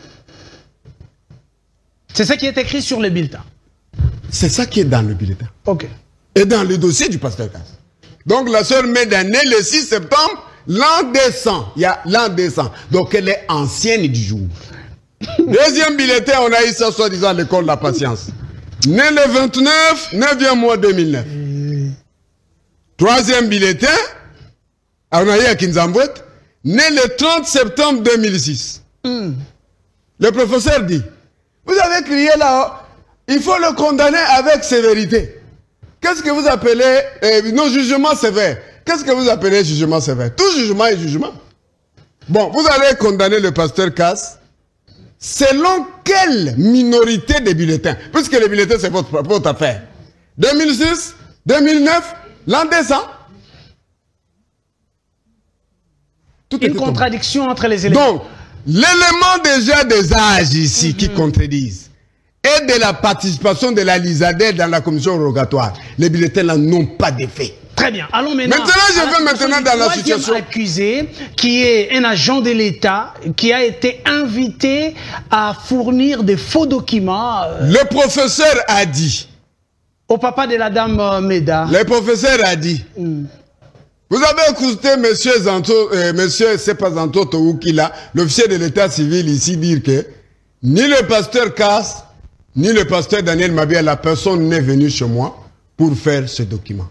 C'est ça qui est écrit sur le bulletin. C'est ça qui est dans le bulletin. Ok. Et dans le dossier du pasteur Casse. Donc la sœur Meda est née le 6 septembre l'an 200. Il y a l'an 200. Donc elle est ancienne du jour. Deuxième bulletin, on a eu ça soi-disant à l'école de la patience. Née le 29, 9e mois 2009. Troisième bulletin, on a eu à Kinzambouet. Né le 30 septembre 2006. Le professeur dit, vous avez crié là, il faut le condamner avec sévérité. Qu'est-ce que vous appelez nos jugements sévères? Qu'est-ce que vous appelez jugement sévère? Tout jugement est jugement. Bon, vous allez condamner le pasteur Casse selon quelle minorité des bulletins? Puisque les bulletins, c'est votre affaire. 2006, 2009, l'an 200. Une contradiction entre les éléments. Donc, l'élément déjà des âges ici qui contredisent et de la participation de la Lizadel dans la commission rogatoire, les bulletins là n'ont pas d'effet. Très bien. Allons maintenant. Je vais dans la situation. Accusé, qui est un agent de l'État, qui a été invité à fournir des faux documents. Le professeur a dit. Au papa de la dame Meda. Le professeur a dit. Vous avez écouté monsieur Sepa-Zanto Toukila, l'officier de l'état civil ici, dire que ni le pasteur Casse, ni le pasteur Daniel Mabia, la personne n'est venue chez moi pour faire ce document.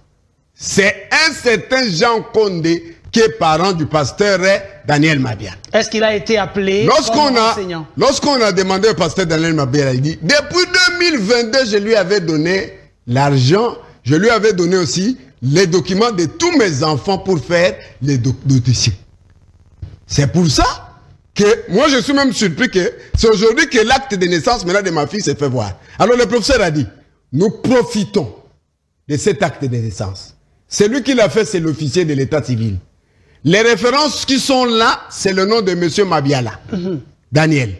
C'est un certain Jean Condé qui est parent du pasteur Daniel Mabia. Est-ce qu'il a été appelé Lorsqu'on a demandé au pasteur Daniel Mabia, il dit, depuis 2022, je lui avais donné l'argent je lui avais donné aussi les documents de tous mes enfants pour faire les dossiers. C'est pour ça que moi je suis même surpris que c'est aujourd'hui que l'acte de naissance maintenant de ma fille s'est fait voir. Alors le professeur a dit, nous profitons de cet acte de naissance. Celui qui l'a fait, c'est l'officier de l'état civil. Les références qui sont là, c'est le nom de M. Mabiala, Daniel.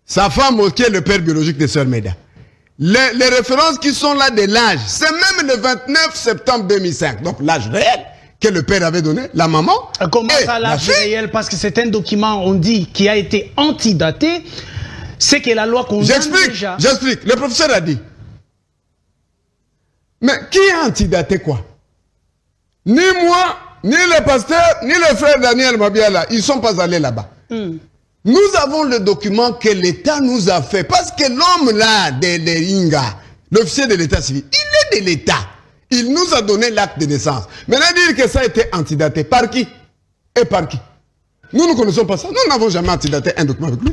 Sa femme, qui est le père biologique de Sœur Meda. Les références qui sont là de l'âge, c'est même le 29 septembre 2005. Donc l'âge réel que le père avait donné, la maman. Comment ça, l'âge réel? Parce que c'est un document, on dit, qui a été antidaté. C'est que la loi condamne déjà. J'explique. Le professeur a dit. Mais qui a antidaté quoi? Ni moi, ni le pasteur, ni le frère Daniel Mabiala, ils ne sont pas allés là-bas. Nous avons le document que l'État nous a fait. Parce que l'homme là, de Inga, l'officier de l'État civil, il est de l'État. Il nous a donné l'acte de naissance. Maintenant, dire que ça a été antidaté. Par qui? Et par qui? Nous ne connaissons pas ça. Nous n'avons jamais antidaté un document avec lui.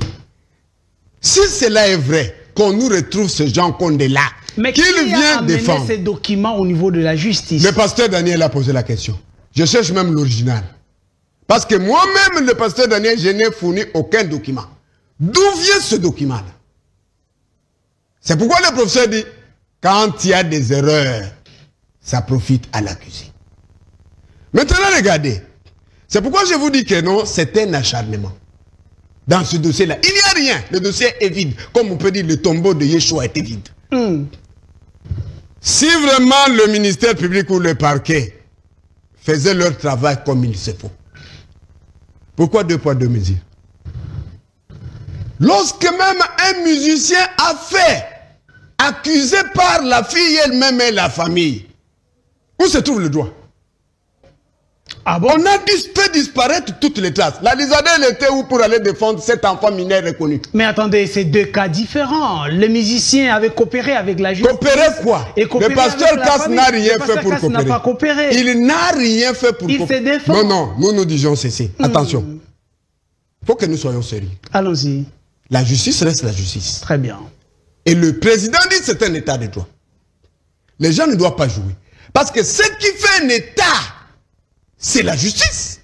Si cela est vrai, qu'on nous retrouve ce gens qu'on est là, mais qu'il vient défendre ces documents au niveau de la justice? Le pasteur Daniel a posé la question. Je cherche même l'original. Parce que moi-même, le pasteur Daniel, je n'ai fourni aucun document. D'où vient ce document-là? C'est pourquoi le professeur dit, quand il y a des erreurs, ça profite à l'accusé. Maintenant, regardez. C'est pourquoi je vous dis que non, c'est un acharnement. Dans ce dossier-là, il n'y a rien. Le dossier est vide. Comme on peut dire, le tombeau de Yeshua était vide. Si vraiment le ministère public ou le parquet faisaient leur travail comme il se faut, pourquoi 2 poids 2 mesures? Lorsque même un musicien a fait, accusé par la fille elle-même et la famille, où se trouve le droit? Ah bon? On a fait disparaître toutes les traces. La Lizadelle était où pour aller défendre cet enfant mineur reconnu? Mais attendez, c'est 2 cas différents. Le musicien avait coopéré avec la justice. Coopérer quoi? Le pasteur Cass n'a rien fait pour coopérer. N'a pas coopéré. Il n'a rien fait pour coopérer. Il se défend. Non, nous disons ceci. Attention. Il faut que nous soyons sérieux. Allons-y. La justice reste la justice. Très bien. Et le président dit que c'est un état de droit. Les gens ne doivent pas jouer. Parce que ce qui fait un état, c'est la justice.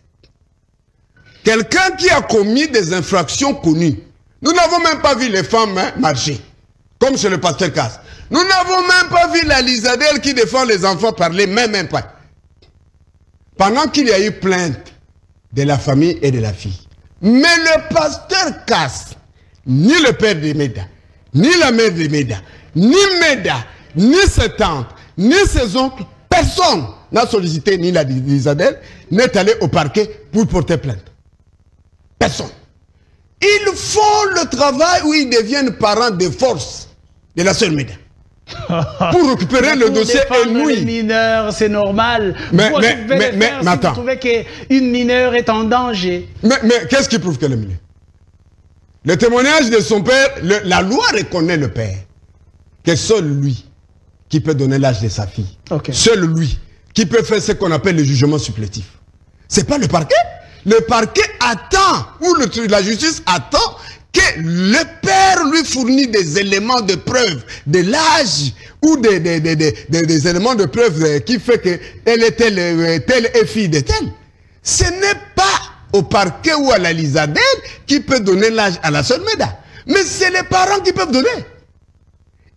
Quelqu'un qui a commis des infractions connues. Nous n'avons même pas vu les femmes marcher. Comme chez le pasteur Cass. Nous n'avons même pas vu la Lizadelle qui défend les enfants parler, même pas. Pendant qu'il y a eu plainte de la famille et de la fille. Mais le pasteur Cass, ni le père de Meda, ni la mère de Meda, ni Meda, ni ses tantes, ni ses oncles, personne n'a sollicité ni la Lizadelle, n'est allé au parquet pour porter plainte. Personne. Ils font le travail où ils deviennent parents de force de la sœur Meda. Pour récupérer le dossier ennuyé. Les mineurs, c'est normal. Mais attends. Vous trouvez qu'une mineure est en danger. Mais qu'est-ce qui prouve qu'elle est mineure? Le témoignage de son père, la loi reconnaît le père. Que seul lui qui peut donner l'âge de sa fille. Seul lui qui peut faire ce qu'on appelle le jugement supplétif. C'est pas le parquet. Le parquet attend, ou la justice attend que le père lui fournit des éléments de preuve de l'âge ou des éléments de preuve qui fait qu'elle est telle et fille de telle. Ce n'est pas au parquet ou à la Lizadelle qui peut donner l'âge à la sœur Meda. Mais c'est les parents qui peuvent donner.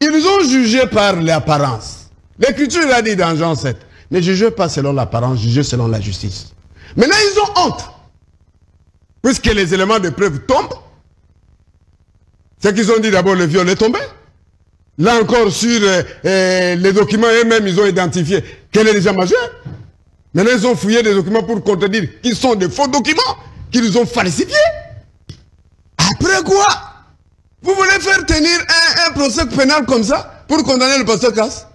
Ils ont jugé par l'apparence. L'Écriture a dit dans Jean 7, ne jugez pas selon l'apparence, jugez selon la justice. Maintenant, ils ont honte. Puisque les éléments de preuve tombent, c'est qu'ils ont dit d'abord le viol est tombé. Là encore, sur les documents eux-mêmes, ils ont identifié qu'elle est déjà majeure. Maintenant, ils ont fouillé des documents pour contredire qu'ils sont des faux documents, qu'ils ont falsifiés. Après quoi? Vous voulez faire tenir un procès pénal comme ça pour condamner le pasteur Cass?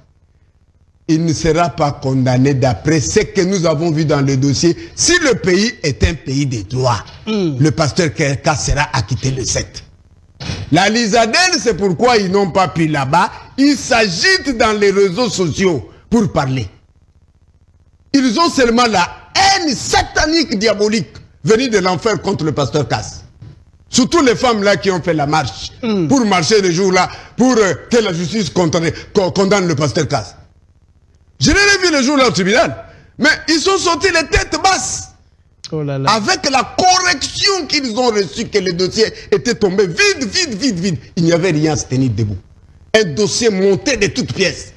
Il ne sera pas condamné d'après ce que nous avons vu dans le dossier. Si le pays est un pays de droit, le pasteur Cass sera acquitté le 7. La Lizadelle, c'est pourquoi ils n'ont pas pu là-bas. Ils s'agitent dans les réseaux sociaux pour parler. Ils ont seulement la haine satanique diabolique venue de l'enfer contre le pasteur Cass. Surtout les femmes là qui ont fait la marche pour marcher le jour là, pour que la justice condamne le pasteur Cass. Je l'ai vu le jour là au tribunal. Mais ils sont sortis les têtes basses. Oh là là. Avec la correction qu'ils ont reçue, que le dossier était tombé vide. Il n'y avait rien à se tenir debout. Un dossier monté de toutes pièces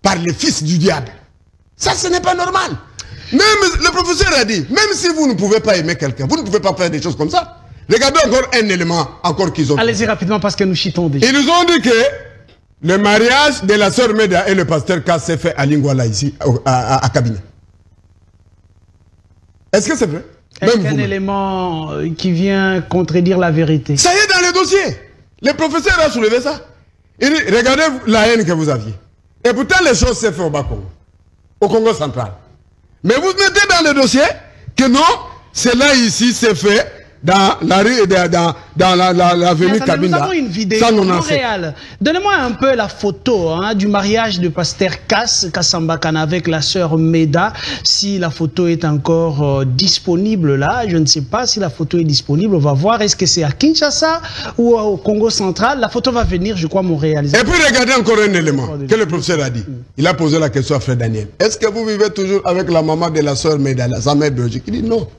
par les fils du diable. Ça, ce n'est pas normal. Même le professeur a dit, même si vous ne pouvez pas aimer quelqu'un, vous ne pouvez pas faire des choses comme ça. Regardez encore un élément encore qu'ils ont. Allez-y rapidement parce que nous chitons déjà. Ils nous ont dit que le mariage de la sœur Meda et le pasteur K s'est fait à Lingwala ici, à Cabinet. Est-ce que c'est vrai? Est-ce qu'un élément qui vient contredire la vérité? Ça y est dans le dossier. Le professeur a soulevé ça. Il dit, regardez la haine que vous aviez. Et pourtant les choses s'est fait au Bas-Congo, au Congo central. Mais vous mettez dans le dossier que non, cela ici s'est fait dans la rue, dans l'avenue Kabinda. Nous avons une vidéo de Montréal. Donnez-moi un peu la photo du mariage du pasteur Kassambakana avec la sœur Meda. Si la photo est encore disponible là, je ne sais pas si la photo est disponible. On va voir, est-ce que c'est à Kinshasa ou au Congo central? La photo va venir, je crois, mon réalisateur. Et puis regardez encore un élément que le professeur a dit. Il a posé la question à Frère Daniel. Est-ce que vous vivez toujours avec la maman de la sœur Meda, sa mère biologique? Il dit non.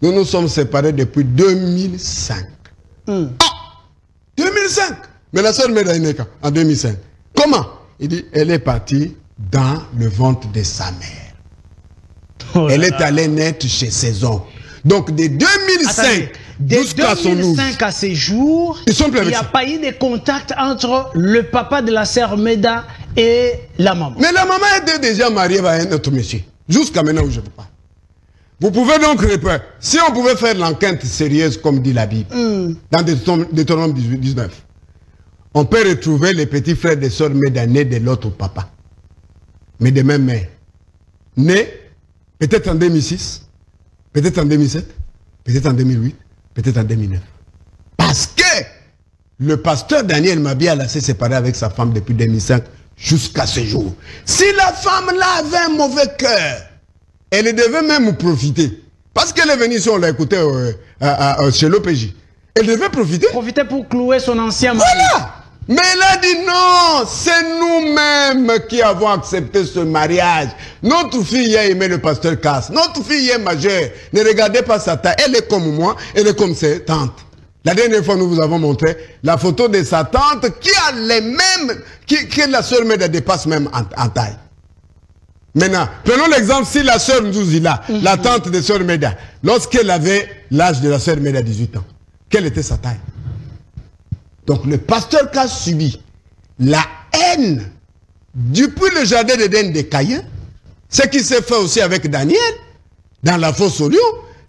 Nous nous sommes séparés depuis 2005. 2005. Mais la sœur Meda est née en 2005. Comment? Il dit, elle est partie dans le ventre de sa mère. Elle est allée naître chez ses oncles. Donc de 2005 jusqu'à son 2005 à ces jours, il n'y a pas eu de contact entre le papa de la sœur Meda et la maman. Mais la maman était déjà mariée avec un autre monsieur. Jusqu'à maintenant où je vous parle. Vous pouvez donc répondre, si on pouvait faire l'enquête sérieuse comme dit la Bible, dans Deutéronome 19, on peut retrouver les petits frères et sœurs Meda nés de l'autre papa, mais de même mère. Nés peut-être en 2006, peut-être en 2007, peut-être en 2008, peut-être en 2009. Parce que le pasteur Daniel Mabiala s'est séparé avec sa femme depuis 2005 jusqu'à ce jour. Si la femme-là avait un mauvais cœur, elle devait même profiter. Parce qu'elle est venue ici, on l'a écouté chez l'OPJ. Elle devait profiter. Profiter pour clouer son ancien mari. Voilà. Mais elle a dit non, c'est nous-mêmes qui avons accepté ce mariage. Notre fille a aimé le pasteur Cass. Notre fille est majeure. Ne regardez pas sa taille. Elle est comme moi, elle est comme ses tantes. La dernière fois, nous vous avons montré la photo de sa tante qui a les mêmes, que la sœur Meda dépasse même en taille. Maintenant, prenons l'exemple si la sœur Nzouzila, la tante de sœur Meda, lorsqu'elle avait l'âge de la sœur Meda, 18 ans, quelle était sa taille? Donc le pasteur qui a subi la haine depuis le jardin d'Éden de Caïn, ce qui s'est fait aussi avec Daniel, dans la fosse au lion,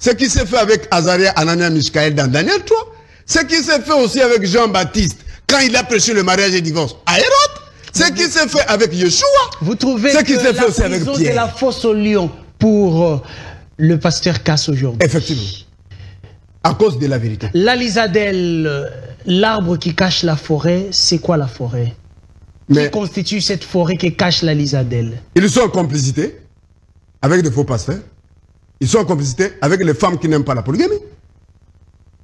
ce qui s'est fait avec Azaria, Anania, Michaël dans Daniel 3, ce qui s'est fait aussi avec Jean-Baptiste, quand il a prêché le mariage et le divorce à Hérode, ce qui s'est fait avec Yeshua. Vous trouvez ce qui s'est fait aussi avec Pierre. Pierre. C'est la fosse au lion pour le pasteur Cass aujourd'hui. Effectivement. À cause de la vérité. L'Alizadel, l'arbre qui cache la forêt, c'est quoi la forêt? Qui constitue cette forêt qui cache l'Alizadel? Ils sont en complicité avec des faux pasteurs. Ils sont en complicité avec les femmes qui n'aiment pas la polygamie.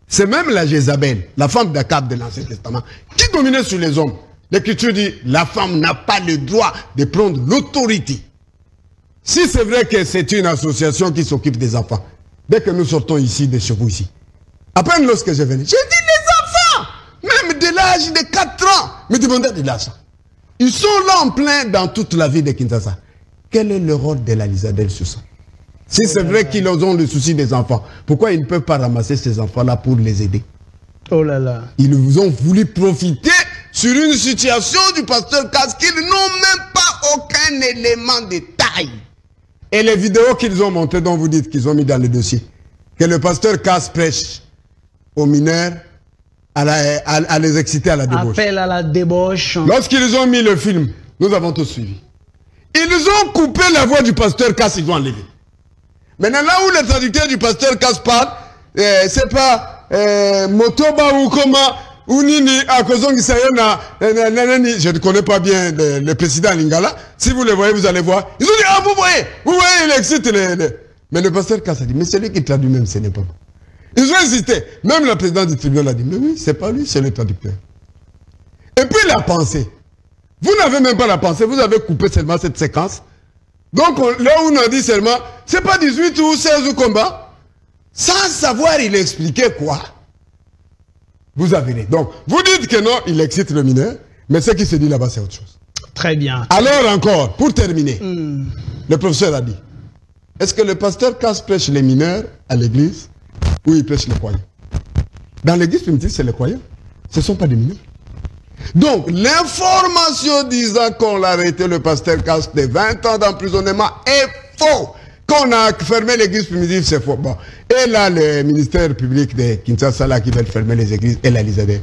C'est même la Jézabel, la femme d'Akab de l'Ancien Testament, qui dominait sur les hommes. L'Écriture dit, la femme n'a pas le droit de prendre l'autorité. Si c'est vrai que c'est une association qui s'occupe des enfants, dès que nous sortons ici, de chez vous ici, après lorsque je venais, j'ai dit les enfants, même de l'âge de 4 ans, me demandaient de l'argent. Ils sont là en plein dans toute la vie de Kinshasa. Quel est le rôle de la Lizadelle sur ça? Si c'est vrai qu'ils ont le souci des enfants, pourquoi ils ne peuvent pas ramasser ces enfants-là pour les aider? Oh là là. Ils vous ont voulu profiter sur une situation du pasteur Cass qu'ils n'ont même pas aucun élément de taille. Et les vidéos qu'ils ont montées, dont vous dites qu'ils ont mis dans le dossier, que le pasteur Cass prêche aux mineurs à les exciter à la débauche. Appel à la débauche. Lorsqu'ils ont mis le film, nous avons tous suivi. Ils ont coupé la voix du pasteur Cass, ils ont enlevé. Maintenant, là où le traducteur du pasteur Cass parle, c'est pas Motoba ou comment, ou Nini, à Kozongi Sayana, je ne connais pas bien le président Lingala. Si vous le voyez, vous allez voir. Ils ont dit, ah, vous voyez, il excite les... Mais le pasteur Cass a dit, mais c'est lui qui traduit même, ce n'est pas moi. Ils ont insisté. Même la présidente du tribunal a dit, mais oui, c'est pas lui, c'est le traducteur. Et puis il a pensé, Vous n'avez même pas la pensée, vous avez coupé seulement cette séquence. Donc là où on a dit seulement, c'est pas 18 ou 16 ou combat. Sans savoir il expliquait quoi. Vous avez. Donc, vous dites que non, il excite le mineur, mais ce qui se dit là-bas, c'est autre chose. Très bien. Alors encore, pour terminer, le professeur a dit, est-ce que le pasteur Casse prêche les mineurs à l'église ou il prêche les croyants? Dans l'église primitive, c'est les croyants. Ce ne sont pas des mineurs. Donc, l'information disant qu'on l'a arrêté, le pasteur Casse, de 20 ans d'emprisonnement est faux. Qu'on a fermé l'église primitive, c'est faux. Bon. Et là, le ministère public de Kinshasa, là, qui veut fermer les églises, et la Lizadeh,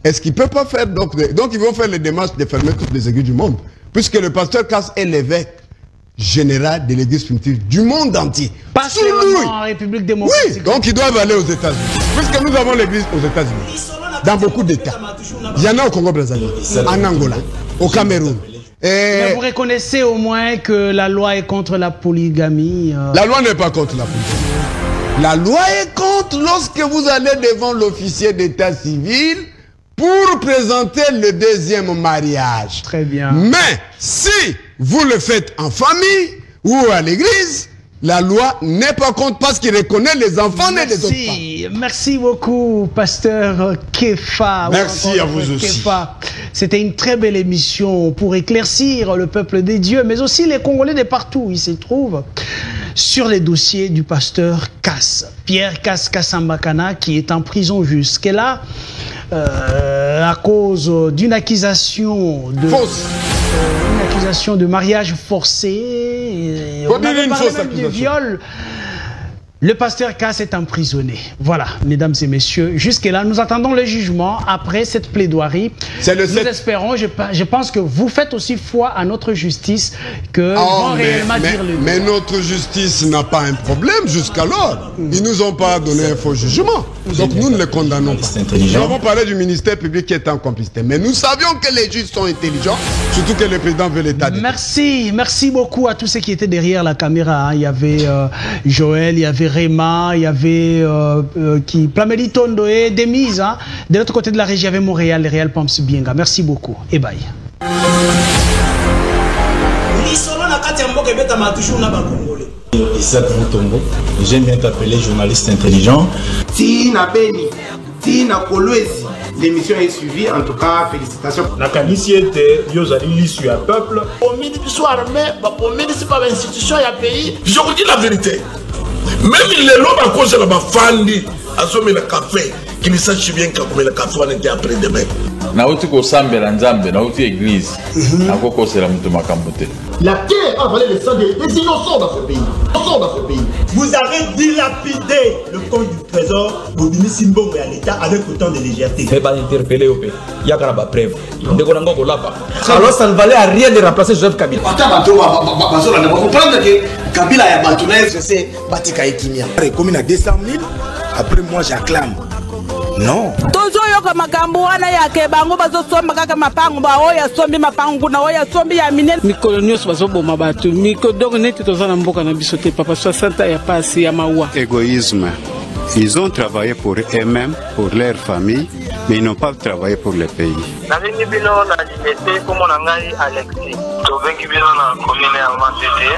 est-ce qu'ils ne peuvent pas faire donc ils vont faire les démarches de fermer toutes les églises du monde, puisque le pasteur Casse est l'évêque général de l'église primitive du monde entier. Pas seulement en République démocratique. Oui, donc ils doivent aller aux États-Unis, puisque nous avons l'église aux États-Unis, dans beaucoup d'États. Il y en a au Congo-Brazzaville, en Angola, au Cameroun. Mais vous reconnaissez au moins que la loi est contre la polygamie. La loi n'est pas contre la polygamie. La loi est contre lorsque vous allez devant l'officier d'état civil pour présenter le deuxième mariage. Très bien. Mais si vous le faites en famille ou à l'église, la loi n'est pas contre parce qu'il reconnaît les enfants nés des autres femmes. Merci beaucoup, pasteur Kefa. Merci à vous aussi. Kefa. C'était une très belle émission pour éclaircir le peuple des dieux, mais aussi les Congolais de partout où ils se trouvent, sur les dossiers du pasteur Casse, Pierre Casse Kassambakana, qui est en prison jusque-là à cause d'une accusation de... Fausse. Une accusation de mariage forcé. On avait parlé même de viol. Le pasteur Casse est emprisonné. Voilà, mesdames et messieurs. Jusque-là, nous attendons le jugement après cette plaidoirie. Nous espérons, je pense que vous faites aussi foi à notre justice que vont réellement dire le mais notre justice n'a pas un problème jusqu'alors. Ils nous ont pas donné un faux jugement. Donc nous ne les condamnons pas. Nous avons parlé du ministère public qui est en complicité. Mais nous savions que les juges sont intelligents, surtout que le président veut l'état d'État. Merci beaucoup à tous ceux qui étaient derrière la caméra. Il y avait Joël, il y avait Réma, il y avait Plameli Tondoé, Demise. De l'autre côté de la région, il y avait Montréal, les Réal Pamps Bienga. Merci beaucoup et bye. Isaac Mutombo, j'aime bien t'appeler journaliste intelligent. Tina Beni, Tina Kolwezi, l'émission est suivie, en tout cas, félicitations. Nakanisi était, Yozali l'issue à peuple. Au ministre soit armé, au ministre pas l'institution, il y a pays. Je vous dis la vérité. Même les lois à cause de la fandi, à sommer le café, qui ne sache bien que le café on était après demain. Nauti ko sambela nzambe, nauti église. Akoko c'est la mutu makambote. La terre a volé le sang des innocents dans ce pays. Vous avez dilapidé le compte du trésor Bobini Simbongo et à l'État avec autant de légèreté. Mais pas interpellé au pays. Il y a pas preuve. Alors ça ne valait à rien de remplacer Joseph Kabila. On va comprendre que Kabila a battu c'est Batika et Kimia. Comme il a 200 000, après moi j'acclame. Non. Tozoyoka makambo wana yake bango bazosomba kaka mapango ba oya sombi mapango na oya sombi ya minene mikolo nyonso bazoboma bato miko donc neti tozana mboka na biso te papa 60 ya pasi ya mawa. Égoïsme. Ils ont travaillé pour eux-mêmes, pour leur famille, mais ils n'ont pas travaillé pour le pays. Nalingi bino na limete komo na ngai Alexis. Tobengi bino na commune ya Matete.